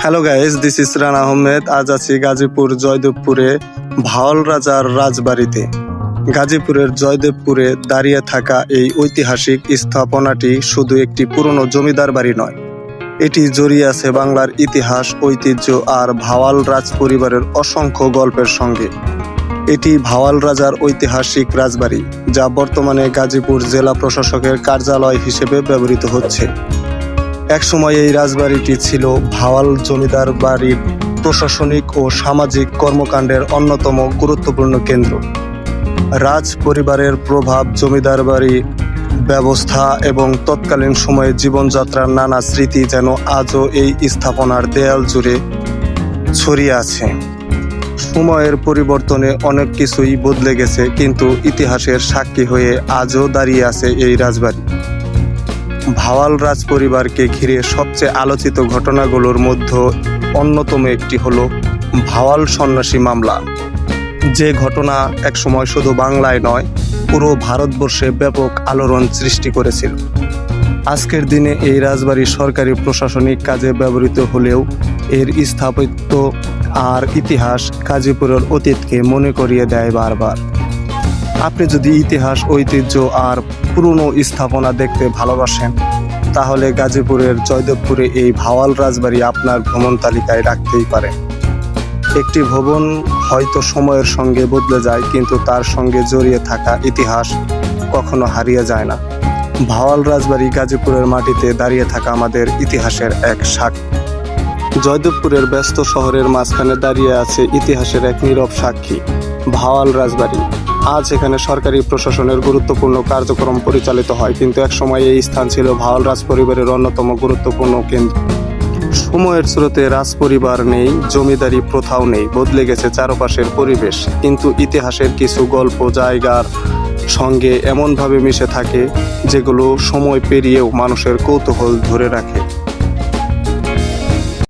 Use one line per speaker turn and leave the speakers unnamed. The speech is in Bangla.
Hello guys, this is Rana Ahmed. আজ আছি গাজীপুর জয়দেবপুরে ভাওয়াল রাজার রাজবাড়িতে। গাজীপুরের জয়দেবপুরে দাঁড়িয়ে থাকা এই ঐতিহাসিক স্থাপনাটি শুধু একটি পুরনো জমিদার বাড়ি নয়, এটি জড়িয়ে আছে বাংলার ইতিহাস, ঐতিহ্য আর ভাওয়াল রাজ পরিবারের অসংখ্য গল্পের সঙ্গে। এটি ভাওয়াল রাজার ঐতিহাসিক রাজবাড়ি, যা বর্তমানে গাজীপুর জেলা প্রশাসকের কার্যালয় হিসেবে ব্যবহৃত হচ্ছে। একসময় এই রাজবাড়িটি ছিল ভাওয়াল জমিদার বাড়ির প্রশাসনিক ও সামাজিক কর্মকাণ্ডের অন্যতম গুরুত্বপূর্ণ কেন্দ্র। রাজ পরিবারের প্রভাব, জমিদার বাড়ি ব্যবস্থা এবং তৎকালীন সময়ে জীবনযাত্রার নানা স্মৃতি যেন আজও এই স্থাপনার দেয়াল জুড়ে ছড়িয়ে আছে। সময়ের পরিবর্তনে অনেক কিছুই বদলে গেছে, কিন্তু ইতিহাসের সাক্ষী হয়ে আজও দাঁড়িয়ে আছে এই রাজবাড়ি। ভাওয়াল রাজ পরিবারকে ঘিরে সবচেয়ে আলোচিত ঘটনাগুলোর মধ্যে অন্যতম একটি হলো ভাওয়াল সন্ন্যাসী মামলা, যে ঘটনা একসময় শুধু বাংলায় নয়, পুরো ভারতবর্ষে ব্যাপক আলোড়ন সৃষ্টি করেছিল। আজকের দিনে এই রাজবাড়ি সরকারি প্রশাসনিক কাজে ব্যবহৃত হলেও এর স্থাপত্য আর ইতিহাস গাজীপুরের অতীতকে মনে করিয়ে দেয় বারবার। আপনি যদি ইতিহাস, ঐতিহ্য আর পুরনো স্থাপনা দেখতে ভালোবাসেন, তাহলে গাজীপুরের জয়দেবপুরে এই ভাওয়াল রাজবাড়ি আপনার ভ্রমণ তালিকায় রাখতেই পারেন। একটি ভবন হয়তো সময়ের সঙ্গে বদলে যায়, কিন্তু তার সঙ্গে জড়িয়ে থাকা ইতিহাস কখনো হারিয়ে যায় না। ভাওয়াল রাজবাড়ি গাজীপুরের মাটিতে দাঁড়িয়ে থাকা আমাদের ইতিহাসের এক সাক্ষী। জয়দেবপুরের ব্যস্ত শহরের মাঝখানে দাঁড়িয়ে আছে ইতিহাসের এক নীরব সাক্ষী, ভাওয়াল রাজবাড়ি। আজ এখানে সরকারি প্রশাসনের গুরুত্বপূর্ণ কার্যক্রম পরিচালিত হয়, কিন্তু একসময় এই স্থান ছিল ভাওয়াল রাজ পরিবারের অন্যতম গুরুত্বপূর্ণ কেন্দ্র। সময়ের স্রোতে রাজ পরিবার নেই, জমিদারি প্রথাও নেই, বদলে গেছে চারপাশের পরিবেশ, কিন্তু ইতিহাসের কিছু গল্প জায়গার সঙ্গে এমনভাবে মিশে থাকে যেগুলো সময় পেরিয়েও মানুষের কৌতূহল ধরে রাখে।